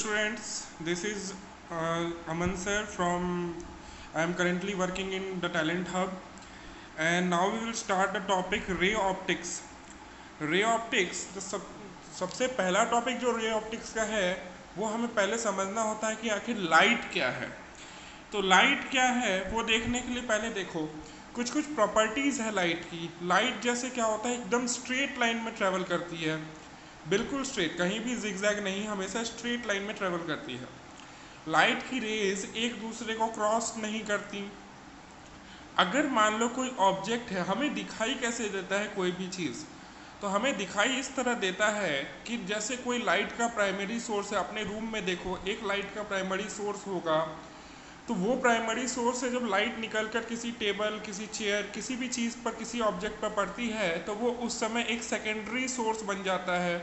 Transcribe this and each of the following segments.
students, this is Aman sir from. I am currently working in the Talent Hub, and now we will start the topic ray optics. Ray optics सबसे पहला topic जो ray optics का है वो हमें पहले समझना होता है कि आखिर लाइट क्या है। तो लाइट क्या है वो देखने के लिए पहले देखो कुछ कुछ प्रॉपर्टीज़ है लाइट की। लाइट जैसे क्या होता है, एकदम स्ट्रेट लाइन में ट्रेवल करती है, बिल्कुल स्ट्रेट, कहीं भी जिगजैग नहीं, हमेशा स्ट्रेट लाइन में ट्रेवल करती है। लाइट की रेज एक दूसरे को क्रॉस नहीं करती। अगर मान लो कोई ऑब्जेक्ट है, हमें दिखाई कैसे देता है कोई भी चीज़, तो हमें दिखाई इस तरह देता है कि जैसे कोई लाइट का प्राइमरी सोर्स है। अपने रूम में देखो, एक लाइट का प्राइमरी सोर्स होगा, तो वो प्राइमरी सोर्स से जब लाइट निकलकर किसी टेबल, किसी चेयर, किसी भी चीज़ पर, किसी ऑब्जेक्ट पर पड़ती है, तो वो उस समय एक सेकेंडरी सोर्स बन जाता है।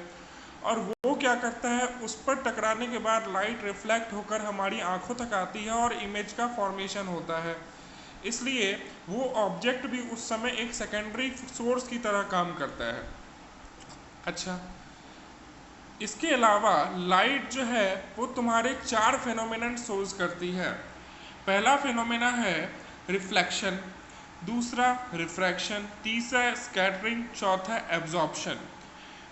और वो क्या करता है, उस पर टकराने के बाद लाइट रिफ्लेक्ट होकर हमारी आंखों तक आती है और इमेज का फॉर्मेशन होता है। इसलिए वो ऑब्जेक्ट भी उस समय एक सेकेंडरी सोर्स की तरह काम करता है। अच्छा, इसके अलावा लाइट जो है वो तुम्हारे 4 फेनोमेना शोज करती है। पहला फेनोमेना है रिफ्लेक्शन, दूसरा रिफ्रैक्शन, तीसरा स्कैटरिंग, चौथा एब्जॉर्प्शन।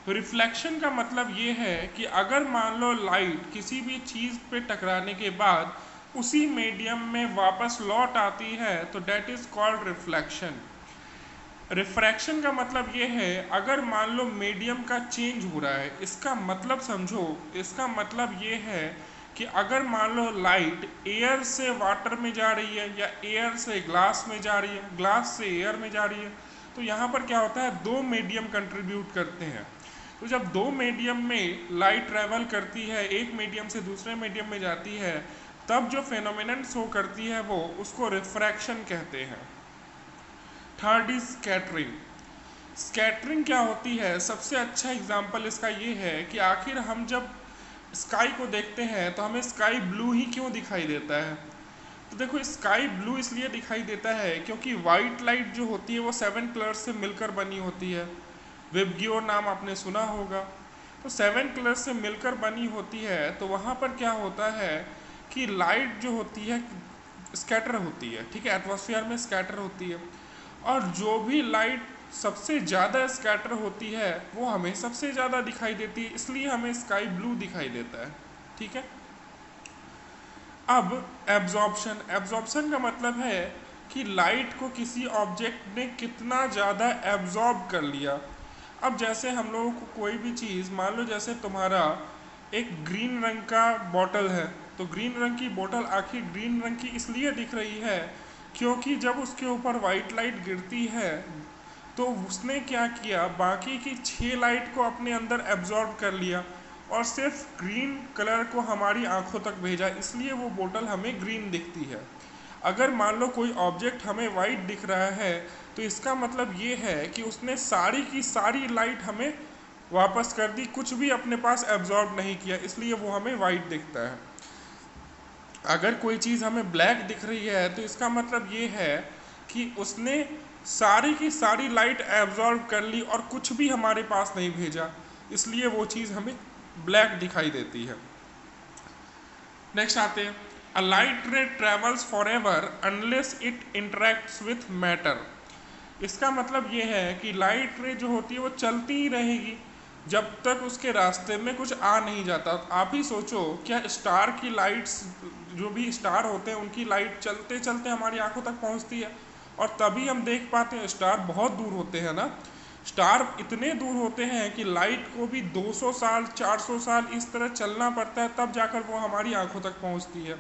रिफ्लेक्शन का मतलब ये है कि अगर मान लो लाइट किसी भी चीज़ पे टकराने के बाद उसी मीडियम में वापस लौट आती है तो that is called reflection. Refraction का मतलब ये है अगर मान लो मीडियम का चेंज हो रहा है। इसका मतलब समझो, इसका मतलब ये है कि अगर मान लो लाइट एयर से वाटर में जा रही है या एयर से ग्लास में जा रही है, ग्लास से एयर में जा रही है, तो यहाँ पर क्या होता है, 2 मीडियम कंट्रीब्यूट करते हैं। तो जब 2 मीडियम में लाइट ट्रैवल करती है, एक मीडियम से दूसरे मीडियम में जाती है, तब जो फेनोमेनन शो करती है वो उसको रिफ्रैक्शन कहते हैं। Third is scattering. स्कैटरिंग क्या होती है, सबसे अच्छा एग्जाम्पल इसका ये है कि आखिर हम जब स्काई को देखते हैं तो हमें स्काई ब्लू ही क्यों दिखाई देता है। तो देखो, स्काई ब्लू इसलिए दिखाई देता है क्योंकि वाइट लाइट जो होती है वो 7 कलर्स से मिलकर बनी होती है। विबग्योर नाम आपने सुना होगा। तो 7 कलर्स से मिलकर बनी होती है, तो वहाँ पर क्या होता है कि लाइट जो होती है स्कैटर होती है, ठीक है, एटमॉस्फेयर में स्कैटर होती है। और जो भी लाइट सबसे ज़्यादा स्कैटर होती है वो हमें सबसे ज़्यादा दिखाई देती है, इसलिए हमें स्काई ब्लू दिखाई देता है, ठीक है। अब एब्जॉर्प्शन। एब्जॉर्प्शन का मतलब है कि लाइट को किसी ऑब्जेक्ट ने कितना ज़्यादा एब्जॉर्ब कर लिया। अब जैसे हम लोगों को कोई भी चीज़, मान लो जैसे तुम्हारा एक ग्रीन रंग का बॉटल है, तो ग्रीन रंग की बोतल आखिर ग्रीन रंग की इसलिए दिख रही है क्योंकि जब उसके ऊपर वाइट लाइट गिरती है तो उसने क्या किया, बाकी की 6 लाइट को अपने अंदर एब्जॉर्ब कर लिया और सिर्फ ग्रीन कलर को हमारी आंखों तक भेजा, इसलिए वो बोतल हमें ग्रीन दिखती है। अगर मान लो कोई ऑब्जेक्ट हमें वाइट दिख रहा है तो इसका मतलब ये है कि उसने सारी की सारी लाइट हमें वापस कर दी, कुछ भी अपने पास एब्जॉर्ब नहीं किया, इसलिए वो हमें वाइट दिखता है। अगर कोई चीज़ हमें ब्लैक दिख रही है तो इसका मतलब ये है कि उसने सारी की सारी लाइट एब्जॉर्ब कर ली और कुछ भी हमारे पास नहीं भेजा, इसलिए वो चीज़ हमें ब्लैक दिखाई देती है। नेक्स्ट आते हैं, a light ray travels forever unless it interacts with matter. इसका मतलब ये है कि लाइट रे जो होती है वो चलती ही रहेगी जब तक उसके रास्ते में कुछ आ नहीं जाता। आप ही सोचो, क्या स्टार की लाइट्स, जो भी स्टार होते हैं उनकी लाइट चलते चलते हमारी आंखों तक पहुंचती है और तभी हम देख पाते हैं। स्टार बहुत दूर होते हैं ना, स्टार इतने दूर होते हैं कि लाइट को भी 200 साल 400 साल इस तरह चलना पड़ता है, तब जाकर वो हमारी आंखों तक पहुंचती है।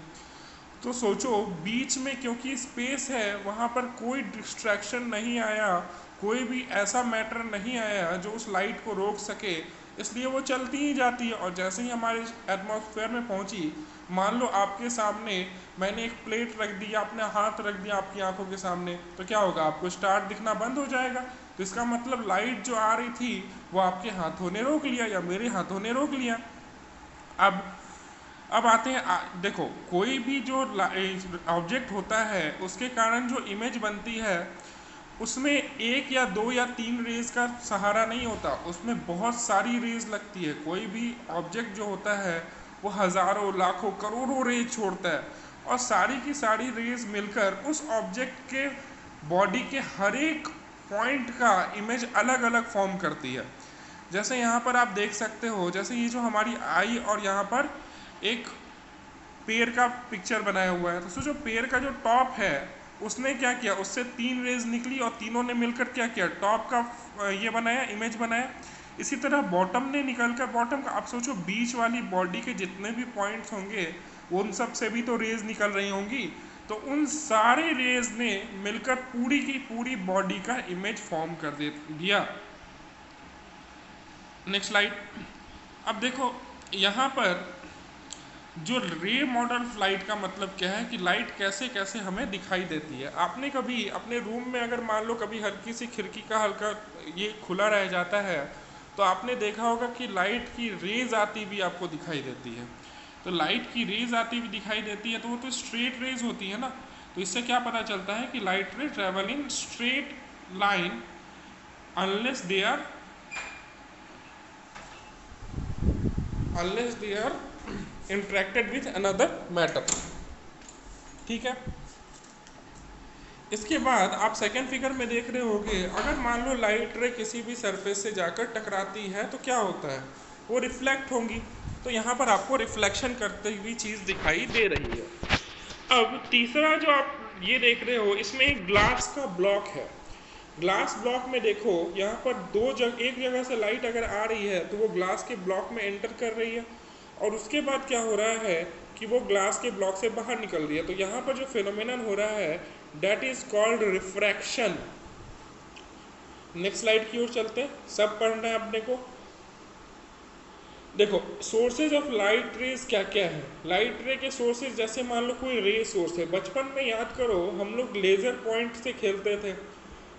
तो सोचो, बीच में क्योंकि स्पेस है वहाँ पर कोई डिस्ट्रैक्शन नहीं आया, कोई भी ऐसा मैटर नहीं आया जो उस लाइट को रोक सके, इसलिए वो चलती ही जाती है। और जैसे ही हमारे एटमॉस्फेयर में पहुंची, मान लो आपके सामने मैंने एक प्लेट रख दी, आपने हाथ रख दिया आपकी आंखों के सामने, तो क्या होगा, आपको स्टार दिखना बंद हो जाएगा। तो इसका मतलब लाइट जो आ रही थी वो आपके हाथों ने रोक लिया या मेरे हाथों ने रोक लिया। अब आते हैं, देखो, कोई भी जो ऑब्जेक्ट होता है उसके कारण जो इमेज बनती है उसमें 1 या 2 या 3 रेज का सहारा नहीं होता, उसमें बहुत सारी रेज लगती है। कोई भी ऑब्जेक्ट जो होता है वो हज़ारों लाखों करोड़ों रेज छोड़ता है, और सारी की सारी रेज मिलकर उस ऑब्जेक्ट के बॉडी के हर एक पॉइंट का इमेज अलग अलग फॉर्म करती है। जैसे यहाँ पर आप देख सकते हो, जैसे ये जो हमारी आई और यहाँ पर एक पेड़ का पिक्चर बनाया हुआ है, तो जो पेड़ का जो टॉप है उसने क्या किया, उससे 3 रेज निकली और तीनों ने मिलकर क्या किया, टॉप का ये बनाया, इमेज बनाया। इसी तरह बॉटम ने निकलकर बॉटम का, आप सोचो बीच वाली बॉडी के जितने भी पॉइंट्स होंगे उन सब से भी तो रेज निकल रही होंगी, तो उन सारे रेज ने मिलकर पूरी की पूरी बॉडी का इमेज फॉर्म कर दिया। Next slide. अब देखो यहाँ पर जो रे मॉडल लाइट का मतलब क्या है, कि लाइट कैसे कैसे हमें दिखाई देती है। आपने कभी अपने रूम में अगर मान लो कभी हल्की सी खिड़की का हल्का ये खुला रह जाता है, तो आपने देखा होगा कि लाइट की रेज आती भी आपको दिखाई देती है। तो लाइट की रेज आती भी दिखाई देती है, तो वो तो स्ट्रेट रेज होती है ना। तो इससे क्या पता चलता है कि light ray travel in straight line unless they are interacted with another matter. ठीक है। इसके बाद आप सेकेंड फिगर में देख रहे होगे, अगर मान लो लाइट रे किसी भी सरफेस से जाकर टकराती है तो क्या होता है, वो रिफ्लेक्ट होंगी। तो यहाँ पर आपको रिफ्लेक्शन करती हुई चीज़ दिखाई दे रही है। अब तीसरा जो आप ये देख रहे हो, इसमें एक ग्लास का ब्लॉक है। ग्लास ब्लॉक में देखो यहाँ पर एक जगह से लाइट अगर आ रही है तो वो ग्लास के ब्लॉक में एंटर कर रही है, और उसके बाद क्या हो रहा है कि वो ग्लास के ब्लॉक से बाहर निकल रही है। तो यहाँ पर जो फिनोमेनन हो रहा है that is called refraction. Next slide की ओर चलते हैं, सब पढ़ना है अपने को। देखो सोर्सेज ऑफ लाइट रेज क्या क्या है। लाइट रे के सोर्सेज, जैसे मान लो कोई रे सोर्स है, बचपन में याद करो हम लोग लेजर पॉइंट से खेलते थे,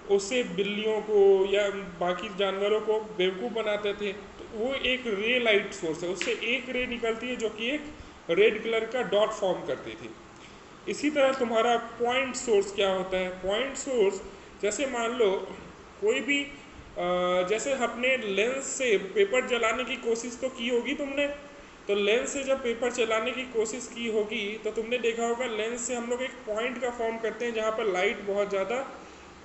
उससे बिल्लियों को या बाकी जानवरों को बेवकूफ़ बनाते थे। तो वो एक रे लाइट सोर्स है, उससे एक रे निकलती है जो कि एक रेड कलर का डॉट फॉर्म करती थी। इसी तरह तुम्हारा पॉइंट सोर्स क्या होता है। पॉइंट सोर्स जैसे मान लो कोई भी जैसे अपने लेंस से पेपर जलाने की कोशिश तो की होगी तुमने, तो लेंस से जब पेपर चलाने की कोशिश की होगी तो तुमने देखा होगा लेंस से हम लोग एक पॉइंट का फॉर्म करते हैं जहाँ पर लाइट बहुत ज़्यादा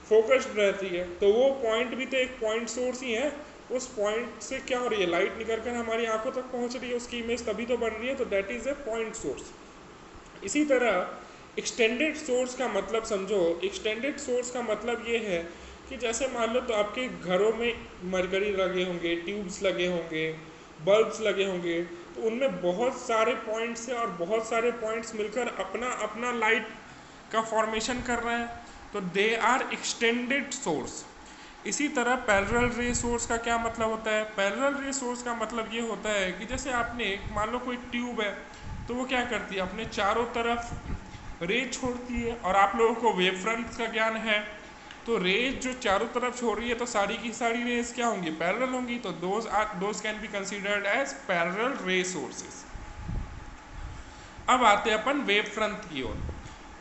फोकस्ड रहती है। तो वो पॉइंट भी तो एक पॉइंट सोर्स ही है। उस पॉइंट से क्या हो रही है, लाइट निकल कर हमारी आंखों तक पहुँच रही है, उसकी इमेज तभी तो बन रही है। तो that is a point source. इसी तरह एक्सटेंडेड सोर्स का मतलब समझो। एक्सटेंडेड सोर्स का मतलब ये है कि जैसे मान लो तो आपके घरों में मरकरी लगे होंगे, ट्यूब्स लगे होंगे, बल्ब्स लगे होंगे, तो उनमें बहुत सारे पॉइंट्स हैं और बहुत सारे पॉइंट्स मिलकर अपना अपना लाइट का फॉर्मेशन कर रहे हैं, तो दे आर एक्सटेंडेड सोर्स। इसी तरह पैरेलल रे सोर्स का क्या मतलब होता है। पैरेलल रे सोर्स का मतलब ये होता है कि जैसे आपने मान लो कोई ट्यूब है, तो वो क्या करती है, अपने चारों तरफ रे छोड़ती है, और आप लोगों को वेव फ्रंट का ज्ञान है, तो रेज जो चारों तरफ छोड़ रही है तो सारी की सारी रेज क्या होंगी, पैरेलल होंगी। तो those can be considered as parallel ray sources. अब आते हैं अपन वेव फ्रंट की ओर।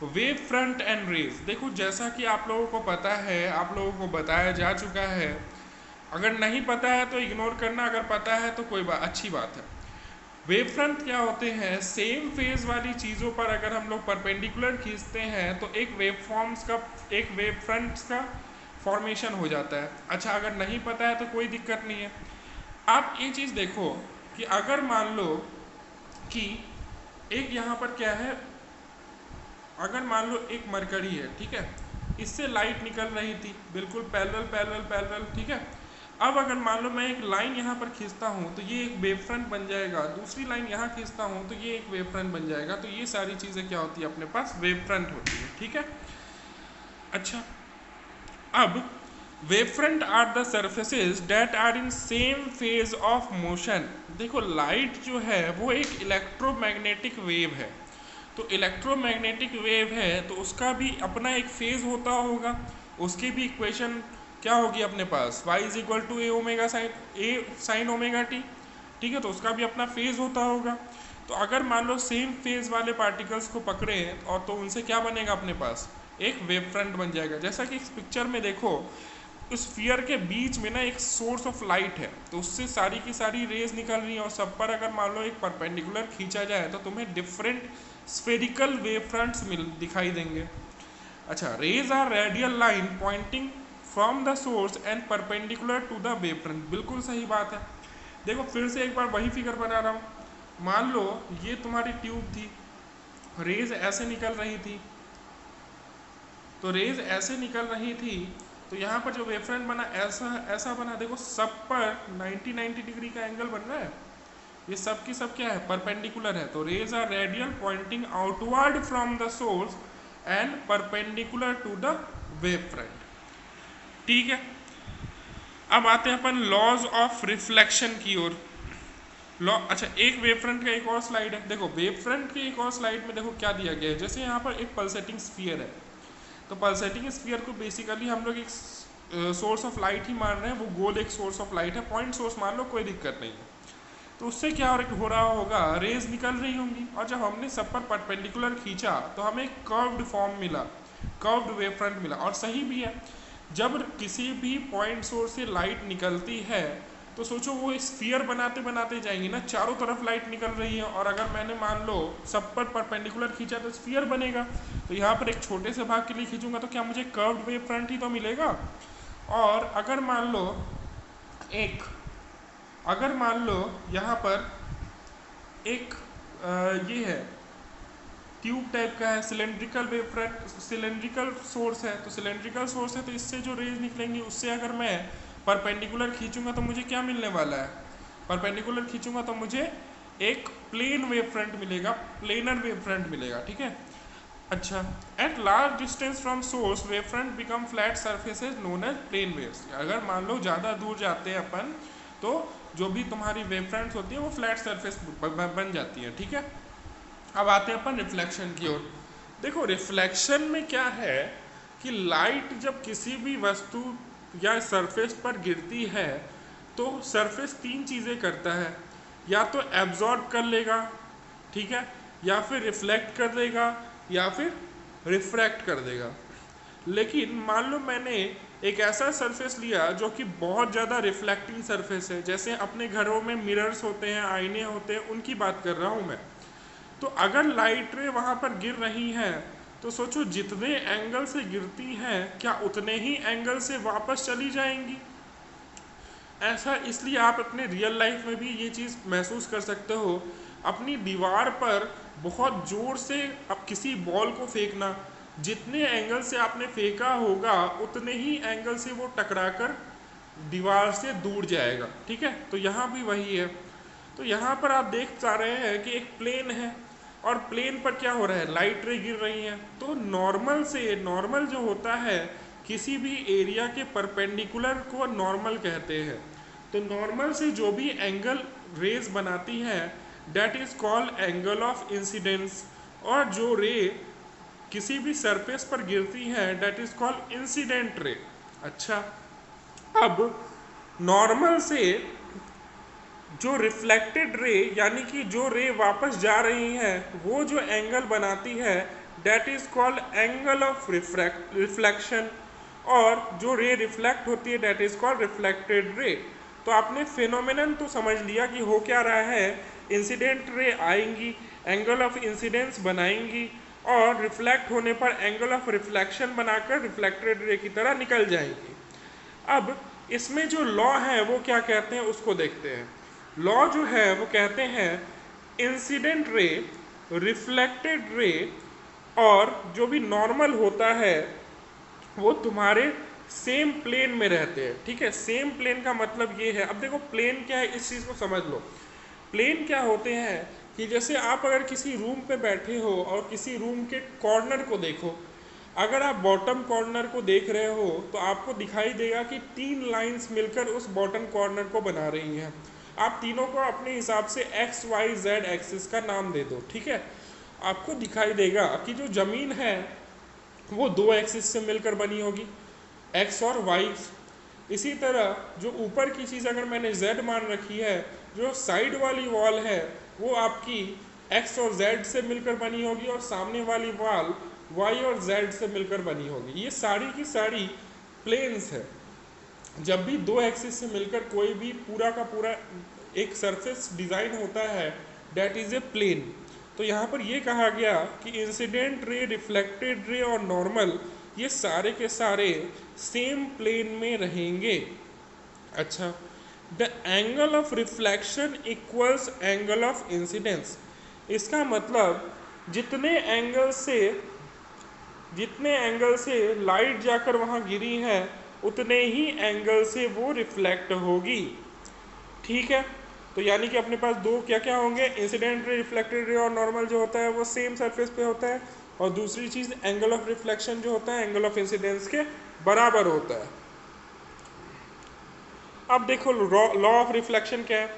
वेव फ्रंट एंड रेज, देखो जैसा कि आप लोगों को पता है, आप लोगों को बताया जा चुका है। अगर नहीं पता है तो इग्नोर करना, अगर पता है तो कोई अच्छी बात है। वेव फ्रंट क्या होते हैं, सेम फेज वाली चीज़ों पर अगर हम लोग परपेंडिकुलर खींचते हैं तो एक वेव फ्रंट का फॉर्मेशन हो जाता है। अच्छा अगर नहीं पता है तो कोई दिक्कत नहीं है। आप ये चीज़ देखो कि अगर मान लो कि एक यहाँ पर क्या है, अगर मान लो एक मरकरी है, ठीक है, इससे लाइट निकल रही थी बिल्कुल पैरेलल पैरेलल पैरेलल, ठीक है। अब अगर मान लो मैं एक लाइन यहाँ पर खींचता हूँ तो ये एक वेव फ्रंट बन जाएगा, दूसरी लाइन यहाँ खींचता हूँ तो ये एक वेव फ्रंट बन जाएगा। तो ये सारी चीज़ें क्या होती है, अपने पास वेव फ्रंट होती है, ठीक है। अच्छा अब wave front are the surfaces that are in same phase of motion. देखो लाइट जो है वो एक इलेक्ट्रोमैग्नेटिक वेव है, तो इलेक्ट्रोमैग्नेटिक वेव है तो उसका भी अपना एक फेज होता होगा, उसकी भी इक्वेशन क्या होगी अपने पास, y is equal to a sine omega t, ठीक है। तो उसका भी अपना फेज होता होगा। तो अगर मान लो सेम फेज वाले पार्टिकल्स को पकड़े और तो उनसे क्या बनेगा, अपने पास एक वेव फ्रंट बन जाएगा। जैसा कि इस पिक्चर में देखो उस स्फीयर के बीच में ना एक सोर्स ऑफ लाइट है, तो उससे सारी की सारी रेज निकल रही हैं और सब पर अगर मान लो एक परपेंडिकुलर खींचा जाए तो तुम्हें डिफरेंट स्फेरिकल वेव फ्रंट्स मिल दिखाई देंगे। अच्छा, rays are radial line pointing from the source and perpendicular to the wave front. बिल्कुल सही बात है। देखो फिर से एक बार वही फिगर बना रहा हूँ। मान लो ये तुम्हारी ट्यूब थी, रेज ऐसे निकल रही थी, तो रेज ऐसे निकल रही थी, तो यहाँ पर जो वेवफ्रंट बना ऐसा ऐसा बना। देखो सब पर 90 डिग्री का एंगल बन रहा है, ये सब की सब क्या है, परपेंडिकुलर है। तो rays are radial pointing outward from the source and perpendicular to the wave front. ठीक है, अब आते हैं अपन लॉज ऑफ रिफ्लेक्शन की ओर। लॉ, अच्छा एक वेव फ्रंट का एक और स्लाइड है। देखो वेव फ्रंट की एक और स्लाइड में देखो क्या दिया गया है। जैसे यहाँ पर एक पल्सेटिंग स्फीयर है, तो पल्सेटिंग स्फीयर को बेसिकली हम लोग एक सोर्स ऑफ लाइट ही मान रहे हैं, वो गोल एक सोर्स ऑफ लाइट है, पॉइंट सोर्स मान लो, कोई दिक्कत नहीं है। तो उससे क्या हो रहा होगा, रेज निकल रही होंगी, और जब हमने सब पर परपेंडिकुलर खींचा तो हमें एक कर्व्ड फॉर्म मिला, कर्व्ड वेव फ्रंट मिला। और सही भी है, जब किसी भी पॉइंट सोर्स से लाइट निकलती है तो सोचो वो स्फीयर बनाते बनाते जाएंगी ना, चारों तरफ लाइट निकल रही है, और अगर मैंने मान लो सब पर परपेंडिकुलर खींचा तो स्फीयर बनेगा। तो यहाँ पर एक छोटे से भाग के लिए खींचूंगा तो क्या मुझे कर्व्ड वेव फ्रंट ही तो मिलेगा। और अगर मान लो एक, अगर मान लो यहाँ पर एक ये है ट्यूब टाइप का है, cylindrical wave front, cylindrical source है, तो सिलेंड्रिकल सोर्स है तो इससे जो रेज निकलेंगी उससे अगर मैं परपेंडिकुलर खींचूंगा तो मुझे क्या मिलने वाला है, परपेंडिकुलर खींचूंगा तो मुझे एक प्लेन वेव फ्रंट मिलेगा, प्लेनर वेव फ्रंट मिलेगा। ठीक है, अच्छा, at large distance from source wave front become flat surfaces known as plane waves. अगर मान लो ज़्यादा दूर जाते हैं अपन तो जो भी तुम्हारी वेव फ्रंट्स होती है वो फ्लैट सर्फेस बन जाती है। ठीक है, अब आते हैं अपन रिफ्लेक्शन की ओर। देखो रिफ्लेक्शन में क्या है कि लाइट जब किसी भी वस्तु या सरफेस पर गिरती है तो सरफेस तीन चीज़ें करता है, या तो एब्जॉर्ब कर लेगा, ठीक है, या फिर रिफ्लेक्ट कर देगा, या फिर रिफ्रैक्ट कर देगा। लेकिन मान लो मैंने एक ऐसा सरफेस लिया जो कि बहुत ज़्यादा रिफ्लेक्टिंग सरफेस है, जैसे अपने घरों में मिरर्स होते हैं, आईने होते हैं, उनकी बात कर रहा हूँ मैं। तो अगर लाइट रे वहाँ पर गिर रही हैं तो सोचो जितने एंगल से गिरती हैं क्या उतने ही एंगल से वापस चली जाएंगी। ऐसा इसलिए आप अपने रियल लाइफ में भी ये चीज़ महसूस कर सकते हो। अपनी दीवार पर बहुत ज़ोर से अब किसी बॉल को फेंकना, जितने एंगल से आपने फेंका होगा उतने ही एंगल से वो टकराकर दीवार से दूर जाएगा। ठीक है, तो यहाँ भी वही है। तो यहाँ पर आप देख पा रहे हैं कि एक प्लेन है और प्लेन पर क्या हो रहा है, लाइट रे गिर रही है। तो नॉर्मल से, नॉर्मल जो होता है किसी भी एरिया के परपेंडिकुलर को नॉर्मल कहते हैं। तो नॉर्मल से जो भी एंगल रेज बनाती है that is called angle of incidence, और जो रे किसी भी सरफेस पर गिरती है that is called incident ray. अच्छा, अब नॉर्मल से जो रिफ्लेक्टेड रे यानी कि जो रे वापस जा रही है वो जो एंगल बनाती है that is called angle of reflection, और जो रे रिफ्लेक्ट होती है that is called reflected ray. तो आपने फिनोमेनन तो समझ लिया कि हो क्या रहा है, इंसिडेंट रे आएंगी, एंगल ऑफ इंसिडेंस बनाएंगी, और रिफ्लेक्ट होने पर एंगल ऑफ रिफ्लेक्शन बनाकर रिफ्लेक्टेड रे की तरह निकल जाएंगी। अब इसमें जो लॉ है वो क्या कहते हैं उसको देखते हैं। लॉ जो है वो कहते हैं इंसिडेंट रे, रिफ्लेक्टेड रे और जो भी नॉर्मल होता है वो तुम्हारे सेम प्लेन में रहते हैं। ठीक है, सेम प्लेन का मतलब ये है, अब देखो प्लेन क्या है इस चीज़ को समझ लो। प्लेन क्या होते हैं कि जैसे आप अगर किसी रूम पे बैठे हो और किसी रूम के कॉर्नर को देखो, अगर आप बॉटम कॉर्नर को देख रहे हो तो आपको दिखाई देगा कि तीन लाइंस मिलकर उस बॉटम कॉर्नर को बना रही हैं। आप तीनों को अपने हिसाब से एक्स वाई जेड एक्सिस का नाम दे दो। ठीक है, आपको दिखाई देगा कि जो ज़मीन है वो दो एक्सिस से मिलकर बनी होगी, एक्स और वाई। इसी तरह जो ऊपर की चीज़ अगर मैंने जेड मान रखी है, जो साइड वाली वॉल है वो आपकी एक्स और जेड से मिलकर बनी होगी, और सामने वाली वॉल वाई और जेड से मिलकर बनी होगी। ये सारी की सारी प्लेन्स है। जब भी दो एक्सिस से मिलकर कोई भी पूरा का पूरा एक सरफेस डिज़ाइन होता है, डेट इज़ ए प्लेन। तो यहाँ पर ये कहा गया कि इंसिडेंट रे, रिफ्लेक्टेड रे और नॉर्मल ये सारे के सारे सेम प्लेन में रहेंगे। अच्छा, the angle of reflection equals angle of incidence. इसका मतलब जितने एंगल से जितने एंगल से लाइट जाकर वहाँ गिरी है उतने ही एंगल से वो रिफ्लेक्ट होगी। ठीक है, तो यानी कि अपने पास दो क्या क्या होंगे, इंसिडेंट रे, रिफ्लेक्टेड रे और नॉर्मल जो होता है वो सेम सरफेस पे होता है, और दूसरी चीज़ एंगल ऑफ रिफ्लेक्शन जो होता है एंगल ऑफ इंसिडेंस के बराबर होता है। अब देखो लॉ ऑफ रिफ्लेक्शन क्या है,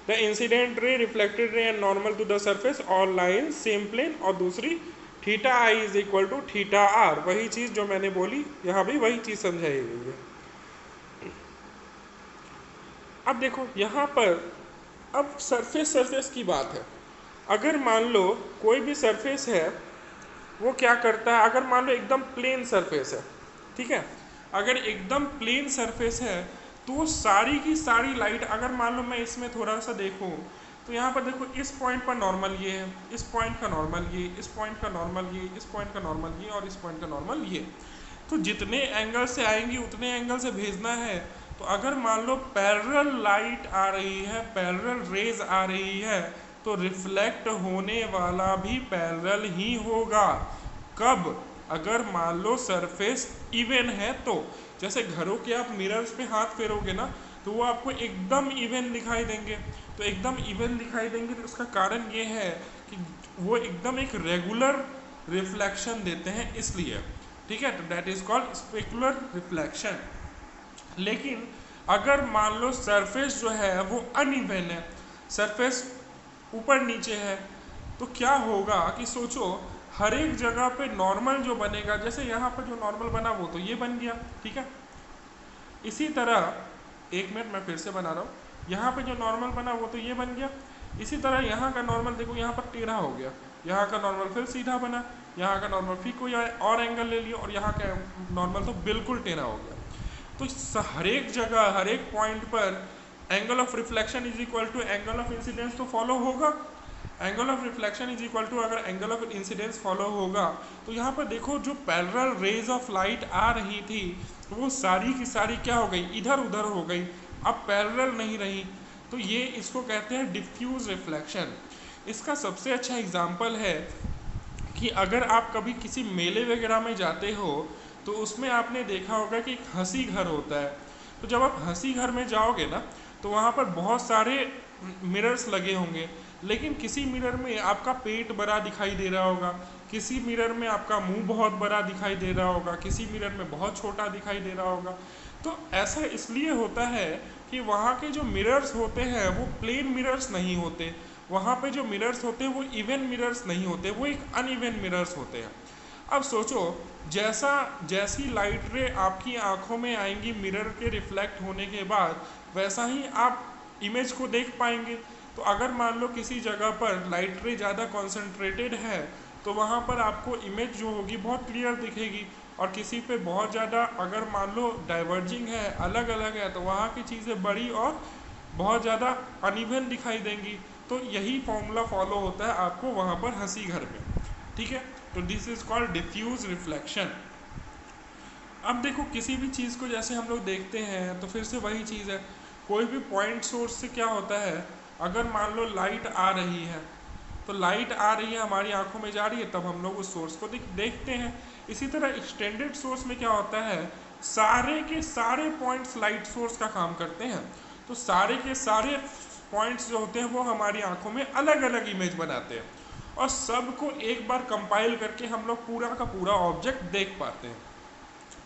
the incident ray, reflected ray and normal to the surface all line same plane, और दूसरी theta i is equal to theta r. वही चीज़ जो मैंने बोली यहाँ भी वही चीज़ समझाई गई है। अब देखो यहाँ पर अब सरफेस की बात है। अगर मान लो कोई भी सरफेस है वो क्या करता है, अगर मान लो एकदम प्लेन सरफेस है, ठीक है, अगर एकदम प्लेन सरफेस है तो सारी की सारी लाइट, अगर मान लो मैं इसमें थोड़ा सा देखूं तो यहाँ पर देखो इस पॉइंट पर नॉर्मल ये है, इस पॉइंट का नॉर्मल ये, इस पॉइंट का नॉर्मल ये, इस पॉइंट का नॉर्मल ये और इस पॉइंट का नॉर्मल ये। तो जितने एंगल से आएंगी उतने एंगल से भेजना है। तो अगर मान लो पैरेलल लाइट आ रही है, पैरेलल रेज आ रही है, तो रिफ्लेक्ट होने वाला भी पैरेलल ही होगा। कब? अगर मान लो सरफेस इवन है तो। जैसे घरों के आप मिरर्स पे हाथ फेरोगे ना तो वो आपको एकदम इवन दिखाई देंगे। तो एकदम इवन दिखाई देंगे तो उसका कारण ये है कि वो एकदम एक रेगुलर रिफ्लेक्शन देते हैं, इसलिए। ठीक है, तो that is called specular reflection. लेकिन अगर मान लो सरफेस जो है वो अनइवन है, सरफेस ऊपर नीचे है, तो क्या होगा कि सोचो हर एक जगह पे नॉर्मल जो बनेगा, जैसे यहाँ पर जो नॉर्मल बना वो तो ये बन गया, ठीक है। इसी तरह, एक मिनट मैं फिर से बना रहा हूँ, यहाँ पे जो नॉर्मल बना वो तो ये बन गया। इसी तरह यहाँ का नॉर्मल देखो यहाँ पर टेढ़ा हो गया, यहाँ का नॉर्मल फिर सीधा बना, यहाँ का नॉर्मल फिर कोई और एंगल ले लिया और यहाँ का नॉर्मल तो बिल्कुल टेढ़ा हो गया। तो हर एक जगह हर एक पॉइंट पर angle of reflection is equal to angle of incidence तो फॉलो होगा। Angle of reflection is equal to, अगर एंगल ऑफ इंसिडेंस फॉलो होगा तो यहाँ पर देखो जो पैरेलल रेज ऑफ लाइट आ रही थी वो सारी की सारी क्या हो गई, इधर उधर हो गई, अब पैरेलल नहीं रही। तो ये इसको कहते हैं डिफ्यूज रिफ्लेक्शन। इसका सबसे अच्छा एग्जाम्पल है कि अगर आप कभी किसी मेले वगैरह में जाते हो तो उसमें आपने देखा होगा कि एक हंसी घर होता है। तो जब आप हंसी घर में जाओगे ना तो वहाँ पर बहुत सारे मिरर्स लगे होंगे, लेकिन किसी मिरर में आपका पेट बड़ा दिखाई दे रहा होगा, किसी मिरर में आपका मुंह बहुत बड़ा दिखाई दे रहा होगा, किसी मिरर में बहुत छोटा दिखाई दे रहा होगा। तो ऐसा इसलिए होता है कि वहाँ के जो मिरर्स होते हैं वो प्लेन मिरर्स नहीं होते, वहाँ पे जो मिरर्स होते हैं वो इवन मिरर्स नहीं होते, वो एक अनइवन मिरर्स होते हैं। अब सोचो जैसी लाइट रे आपकी आंखों में आएंगी मिरर के रिफ्लेक्ट होने के बाद, वैसा ही आप इमेज को देख पाएंगे। तो अगर मान लो किसी जगह पर लाइट रे ज़्यादा कॉन्सेंट्रेटेड है तो वहाँ पर आपको इमेज जो होगी बहुत क्लियर दिखेगी, और किसी पे बहुत ज़्यादा अगर मान लो डाइवर्जिंग है, अलग अलग है, तो वहाँ की चीज़ें बड़ी और बहुत ज़्यादा अनइवन दिखाई देंगी। तो यही फॉर्मूला फॉलो होता है आपको वहाँ पर हंसी घर में, ठीक है। तो this is called diffuse reflection. अब देखो किसी भी चीज़ को जैसे हम लोग देखते हैं तो फिर से वही चीज़ है, कोई भी पॉइंट सोर्स से क्या होता है, अगर मान लो लाइट आ रही है तो लाइट आ रही है हमारी आंखों में जा रही है, तब हम लोग उस सोर्स को देखते हैं। इसी तरह एक्सटेंडेड सोर्स में क्या होता है, सारे के सारे पॉइंट्स लाइट सोर्स का काम करते हैं, तो सारे के सारे पॉइंट्स जो होते हैं वो हमारी आंखों में अलग अलग इमेज बनाते हैं, और सबको एक बार कंपाइल करके हम लोग पूरा का पूरा ऑब्जेक्ट देख पाते हैं।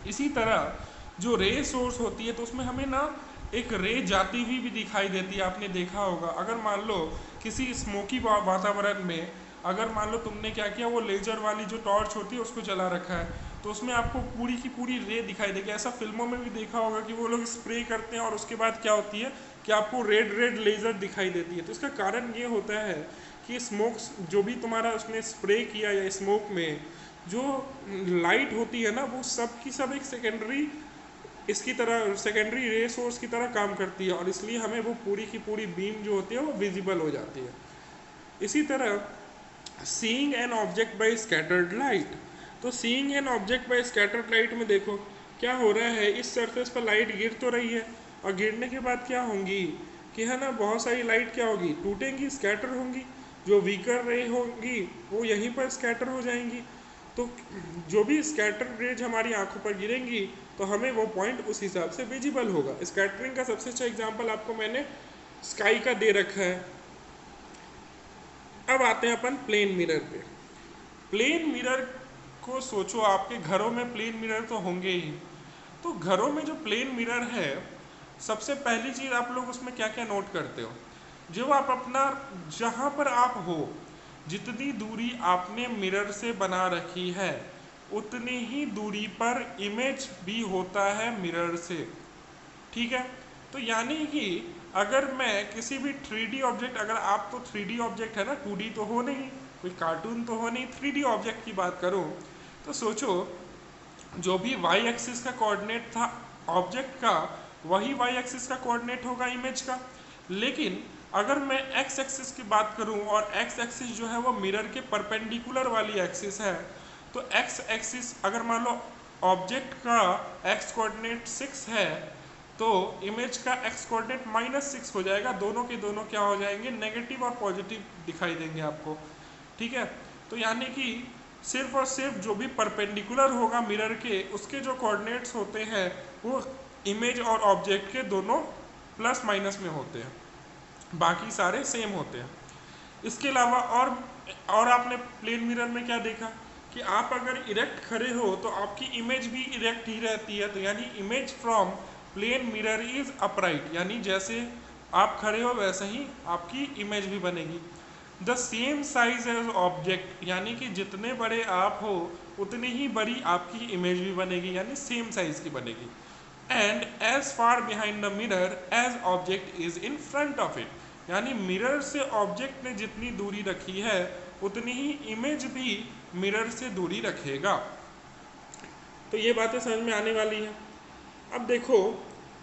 इसी तरह जो रे सोर्स होती है तो उसमें हमें ना एक रे जाती हुई भी दिखाई देती है, आपने देखा होगा। अगर मान लो किसी स्मोकी वातावरण में अगर मान लो तुमने क्या किया, वो लेजर वाली जो टॉर्च होती है उसको जला रखा है, तो उसमें आपको पूरी की पूरी रे दिखाई देगी। ऐसा फिल्मों में भी देखा होगा कि वो लोग स्प्रे करते हैं और उसके बाद क्या होती है कि आपको रेड रेड लेजर दिखाई देती है। तो इसका कारण ये होता है कि स्मोक जो भी तुम्हारा उसने स्प्रे किया या स्मोक में जो लाइट होती है ना वो सब की सब एक सेकेंडरी इसकी तरह सेकेंडरी रे सोर्स की तरह काम करती है, और इसलिए हमें वो पूरी की पूरी बीम जो होती है वो विजिबल हो जाती है। इसी तरह seeing an object by scattered light, तो seeing an object by scattered light में देखो क्या हो रहा है, इस सरफेस पर लाइट गिर तो रही है, और गिरने के बाद क्या होंगी कि है ना, बहुत सारी लाइट क्या होगी, टूटेंगी, स्कैटर होंगी, जो वीकर रे होंगी वो यहीं पर स्कैटर हो जाएंगी। तो जो भी स्कैटर रेज हमारी आंखों पर गिरेंगी तो हमें वो पॉइंट उस हिसाब से विजिबल होगा। स्कैटरिंग का सबसे अच्छा एग्जांपल आपको मैंने स्काई का दे रखा है। अब आते हैं अपन प्लेन मिरर पे। प्लेन मिरर को सोचो, आपके घरों में प्लेन मिरर तो होंगे ही, तो घरों में जो प्लेन मिरर है, सबसे पहली चीज़ आप लोग उसमें क्या क्या नोट करते हो, जो आप अपना, जहाँ पर आप हो जितनी दूरी आपने मिरर से बना रखी है उतनी ही दूरी पर इमेज भी होता है मिरर से, ठीक है। तो यानी कि अगर मैं किसी भी 3D ऑब्जेक्ट, अगर आप तो 3D ऑब्जेक्ट है ना, 2D तो हो नहीं, कोई कार्टून तो हो नहीं, 3D ऑब्जेक्ट की बात करूं तो सोचो जो भी y एक्सिस का कोऑर्डिनेट था ऑब्जेक्ट का, वही y एक्सिस का कोऑर्डिनेट होगा इमेज का। लेकिन अगर मैं x एक्सिस की बात करूं और x एक्सिस जो है वो मिरर के परपेंडिकुलर वाली एक्सिस है, तो x एक्सिस अगर मान लो ऑब्जेक्ट का x कोऑर्डिनेट 6 है तो इमेज का x कोऑर्डिनेट -6 हो जाएगा, दोनों के दोनों क्या हो जाएंगे, नेगेटिव और पॉजिटिव दिखाई देंगे आपको, ठीक है। तो यानी कि सिर्फ और सिर्फ जो भी परपेंडिकुलर होगा मिरर के, उसके जो कोऑर्डिनेट्स होते हैं वो इमेज और ऑब्जेक्ट के दोनों प्लस माइनस में होते हैं, बाकी सारे सेम होते हैं। इसके अलावा और आपने प्लेन मिरर में क्या देखा कि आप अगर इरेक्ट खड़े हो तो आपकी इमेज भी इरेक्ट ही रहती है, तो यानी image from plane mirror is upright, यानी जैसे आप खड़े हो वैसे ही आपकी इमेज भी बनेगी। The same size as object, यानी कि जितने बड़े आप हो उतनी ही बड़ी आपकी इमेज भी बनेगी, यानी सेम साइज की बनेगी। And as far behind the mirror as object is in front of it, यानी मिरर से ऑब्जेक्ट ने जितनी दूरी रखी है उतनी ही इमेज भी मिरर से दूरी रखेगा। तो ये बातें समझ में आने वाली हैं। अब देखो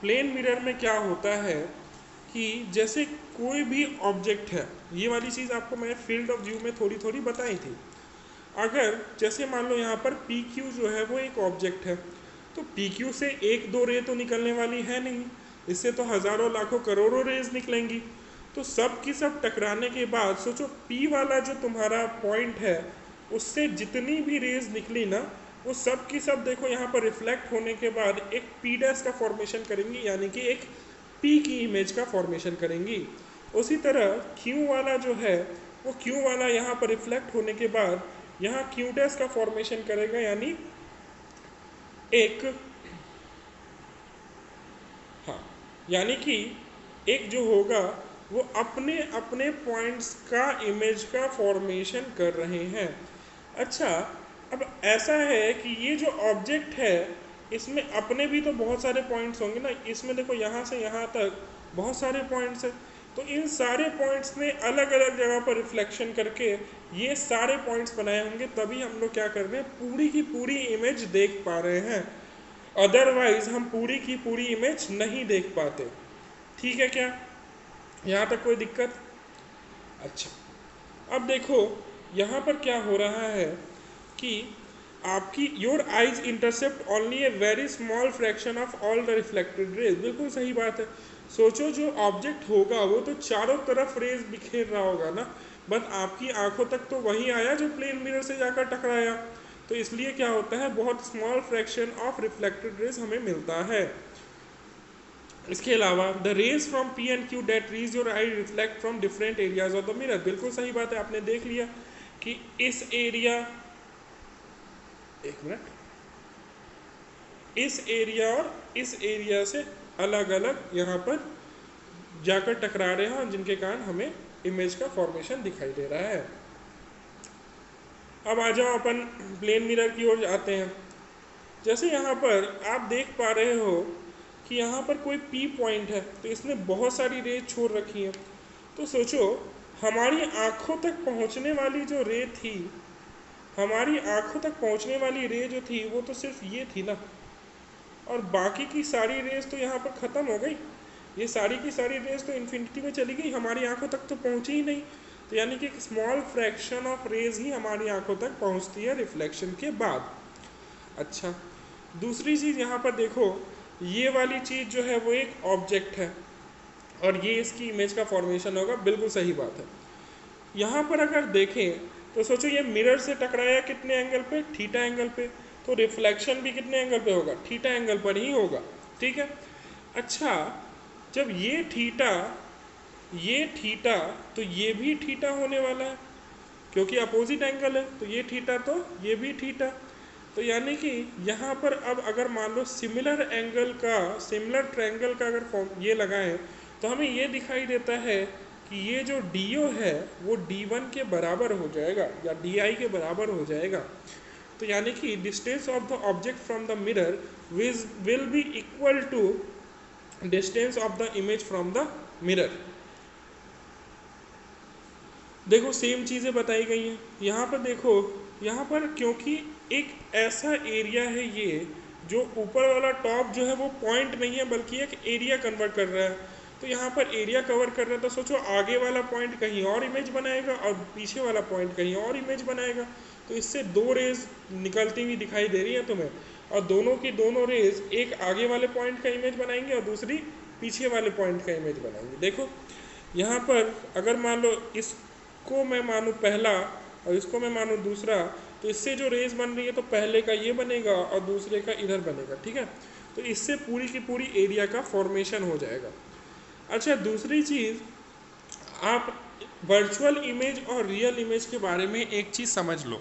प्लेन मिरर में क्या होता है कि जैसे कोई भी ऑब्जेक्ट है, ये वाली चीज़ आपको मैंने फील्ड ऑफ व्यू में थोड़ी थोड़ी बताई थी। अगर जैसे मान लो यहाँ पर पी क्यू जो है वो एक ऑब्जेक्ट है, तो पी क्यू से एक दो रे तो निकलने वाली है नहीं, इससे तो हज़ारों लाखों करोड़ों रेज निकलेंगी। तो सब की सब टकराने के बाद सोचो पी वाला जो तुम्हारा पॉइंट है उससे जितनी भी रेज निकली ना, वो सब की सब देखो यहाँ पर रिफ्लेक्ट होने के बाद एक पी डैश का फॉर्मेशन करेंगी, यानी कि एक पी की इमेज का फॉर्मेशन करेंगी। उसी तरह क्यू वाला जो है वो क्यू वाला यहाँ पर रिफ्लेक्ट होने के बाद यहाँ क्यू डैश का फॉर्मेशन करेगा, यानी एक, हाँ, यानी कि एक जो होगा वो अपने अपने पॉइंट्स का इमेज का फॉर्मेशन कर रहे हैं। अच्छा, अब ऐसा है कि ये जो ऑब्जेक्ट है इसमें अपने भी तो बहुत सारे पॉइंट्स होंगे ना, इसमें देखो यहाँ से यहाँ तक बहुत सारे पॉइंट्स हैं, तो इन सारे पॉइंट्स ने अलग अलग जगह पर रिफ्लेक्शन करके ये सारे पॉइंट्स बनाए होंगे, तभी हम लोग क्या कर रहे हैं, पूरी की पूरी इमेज देख पा रहे हैं, अदरवाइज हम पूरी की पूरी इमेज नहीं देख पाते। ठीक है क्या, यहाँ तक कोई दिक्कत? अच्छा, अब देखो यहाँ पर क्या हो रहा है कि आपकी your eyes intercept only a very small fraction of all the reflected raise, बिल्कुल सही बात है। सोचो जो ऑब्जेक्ट होगा वो तो चारों तरफ रेज बिखेर रहा होगा ना, बट आपकी आंखों तक तो वही आया जो प्लेन मिरर से जाकर टकराया, तो इसलिए क्या होता है, बहुत small fraction of reflected rays हमें मिलता है। इसके अलावा the rays from P and Q that reach your eye reflect from different areas of the mirror, बिल्कुल सही बात है, आपने देख लिया कि इस एरिया, एक मिनट, इस एरिया और इस एरिया से अलग अलग यहाँ पर जाकर टकरा रहे हैं, जिनके कारण हमें इमेज का फॉर्मेशन दिखाई दे रहा है। अब आ जाओ अपन प्लेन मिरर की ओर आते हैं। जैसे यहाँ पर आप देख पा रहे हो कि यहाँ पर कोई पी पॉइंट है, तो इसने बहुत सारी रेज छोड़ रखी है, तो सोचो हमारी आँखों तक पहुँचने वाली जो रे थी, हमारी आँखों तक पहुँचने वाली रे जो थी वो तो सिर्फ ये थी ना, और बाकी की सारी रेज तो यहाँ पर ख़त्म हो गई, ये सारी की सारी रेज तो इन्फिनिटी में चली गई, हमारी आंखों तक तो पहुँची ही नहीं। तो यानी कि एक स्मॉल फ्रैक्शन ऑफ रेज ही हमारी आंखों तक पहुँचती है रिफ्लेक्शन के बाद। अच्छा, दूसरी चीज़ यहाँ पर देखो, ये वाली चीज़ जो है वो एक ऑब्जेक्ट है और ये इसकी इमेज का फॉर्मेशन होगा, बिल्कुल सही बात है। यहाँ पर अगर देखें तो सोचो ये मिरर से टकराया कितने एंगल पे, थीटा एंगल पे, तो रिफ्लेक्शन भी कितने एंगल पे होगा, थीटा एंगल पर ही होगा, ठीक है। अच्छा, जब ये थीटा तो ये भी थीटा होने वाला है क्योंकि अपोजिट एंगल है, तो ये थीटा तो ये भी थीटा। तो यानी कि यहाँ पर अब अगर मान लो सिमिलर ट्रायंगल का अगर फॉर्म ये लगाएं तो हमें ये दिखाई देता है कि ये जो DO है वो D1 के बराबर हो जाएगा या DI के बराबर हो जाएगा। तो यानी कि distance of the object from the mirror will be equal to distance of the image from the mirror. देखो सेम चीज़ें बताई गई हैं यहाँ पर। देखो यहाँ पर क्योंकि एक ऐसा एरिया है ये जो ऊपर वाला टॉप जो है वो पॉइंट नहीं है बल्कि एक एरिया कन्वर्ट कर रहा है, तो यहाँ पर एरिया कवर कर रहा है, तो सोचो आगे वाला पॉइंट कहीं और इमेज बनाएगा और पीछे वाला पॉइंट कहीं और इमेज बनाएगा। तो इससे दो रेज निकलती हुई दिखाई दे रही है तुम्हें, और दोनों की दोनों रेज एक आगे वाले पॉइंट का इमेज बनाएंगे और दूसरी पीछे वाले पॉइंट का इमेज बनाएंगे। देखो यहाँ पर अगर मान लो इसको मैं मानूँ पहला और इसको मैं मानूँ दूसरा, तो इससे जो रेज बन रही है तो पहले का ये बनेगा और दूसरे का इधर बनेगा, ठीक है। तो इससे पूरी की पूरी एरिया का फॉर्मेशन हो जाएगा। अच्छा, दूसरी चीज़, आप वर्चुअल इमेज और रियल इमेज के बारे में एक चीज़ समझ लो।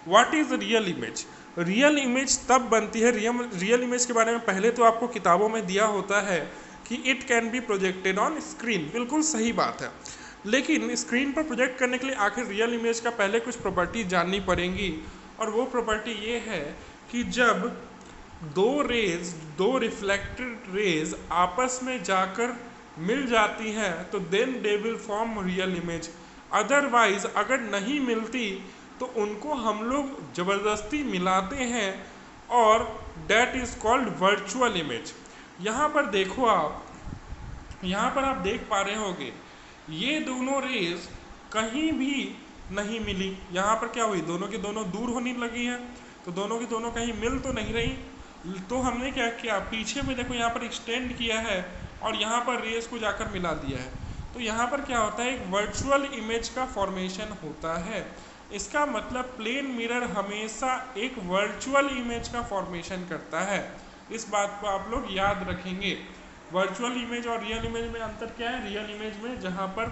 What is real image? Real image तब बनती है, रियल इमेज के बारे में पहले तो आपको किताबों में दिया होता है कि it can be projected on screen, बिल्कुल सही बात है। लेकिन स्क्रीन पर प्रोजेक्ट करने के लिए आखिर रियल इमेज का पहले कुछ प्रॉपर्टी जाननी पड़ेंगी, और वो प्रॉपर्टी ये है कि जब दो रिफ्लेक्टेड रेज आपस में जाकर मिल जाती हैं तो then they will form real image. Otherwise अगर नहीं मिलती तो उनको हम लोग ज़बरदस्ती मिलाते हैं और that is called virtual image. यहाँ पर देखो यहाँ पर आप देख पा रहे होंगे ये दोनों रेज कहीं भी नहीं मिली। यहाँ पर क्या हुई, दोनों की दोनों दूर होने लगी है, तो दोनों की दोनों कहीं मिल तो नहीं रही। तो हमने क्या किया, पीछे में देखो यहाँ पर एक्सटेंड किया है और यहाँ पर रेज को जाकर मिला दिया है। तो यहाँ पर क्या होता है, एक वर्चुअल इमेज का फॉर्मेशन होता है। इसका मतलब प्लेन मिरर हमेशा एक वर्चुअल इमेज का फॉर्मेशन करता है। इस बात को आप लोग याद रखेंगे। वर्चुअल इमेज और रियल इमेज में अंतर क्या है? रियल इमेज में जहाँ पर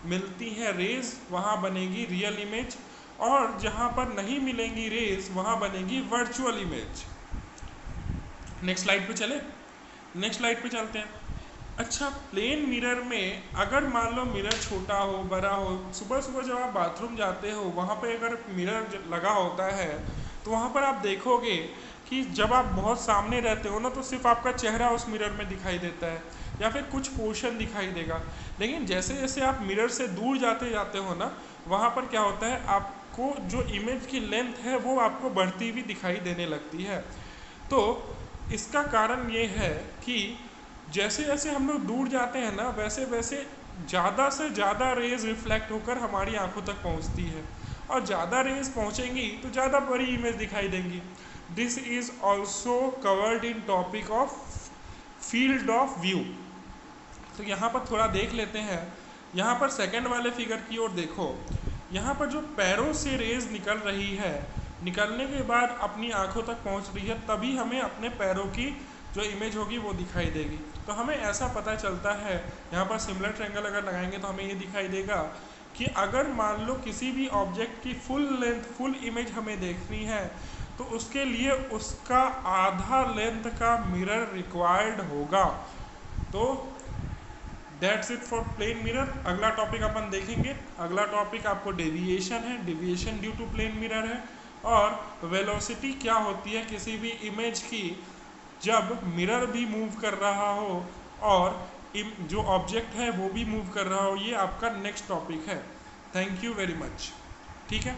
मिलती है रेज वहाँ बनेगी रियल इमेज, और जहाँ पर नहीं मिलेंगी रेज वहाँ बनेगी वर्चुअल इमेज। नेक्स्ट स्लाइड पे चले, नेक्स्ट स्लाइड पे चलते हैं। अच्छा, प्लेन मिरर में अगर मान लो मिरर छोटा हो बड़ा हो, सुबह सुबह जब आप बाथरूम जाते हो वहाँ पे अगर मिरर लगा होता है तो वहाँ पर आप देखोगे कि जब आप बहुत सामने रहते हो ना तो सिर्फ आपका चेहरा उस मिरर में दिखाई देता है या फिर कुछ पोर्शन दिखाई देगा। लेकिन जैसे जैसे आप मिरर से दूर जाते जाते हो ना, वहाँ पर क्या होता है, आपको जो इमेज की लेंथ है वो आपको बढ़ती हुई दिखाई देने लगती है। तो इसका कारण ये है कि जैसे जैसे हम लोग दूर जाते हैं ना वैसे वैसे ज़्यादा से ज़्यादा रेज रिफ्लेक्ट होकर हमारी आंखों तक पहुंचती है, और ज़्यादा रेज पहुंचेंगी तो ज़्यादा बड़ी इमेज दिखाई देंगी। This is also covered in topic of field of view. तो यहाँ पर थोड़ा देख लेते हैं। यहाँ पर सेकंड वाले फिगर की ओर देखो, यहाँ पर जो पैरों से रेज निकल रही है, निकलने के बाद अपनी आंखों तक पहुँच रही है, तभी हमें अपने पैरों की जो इमेज होगी वो दिखाई देगी। तो हमें ऐसा पता चलता है, यहाँ पर सिमिलर ट्रायंगल अगर लगाएंगे तो हमें ये दिखाई देगा कि अगर मान लो किसी भी ऑब्जेक्ट की फुल लेंथ फुल इमेज हमें देखनी है तो उसके लिए उसका आधा लेंथ का मिरर रिक्वायर्ड होगा। तो that's it for plane mirror. अगला टॉपिक अपन देखेंगे। अगला टॉपिक आपको डेविएशन है, deviation due to plane mirror है, और वेलोसिटी क्या होती है किसी भी इमेज की जब मिरर भी मूव कर रहा हो और जो ऑब्जेक्ट है वो भी मूव कर रहा हो। ये आपका नेक्स्ट टॉपिक है। Thank you very much. ठीक है।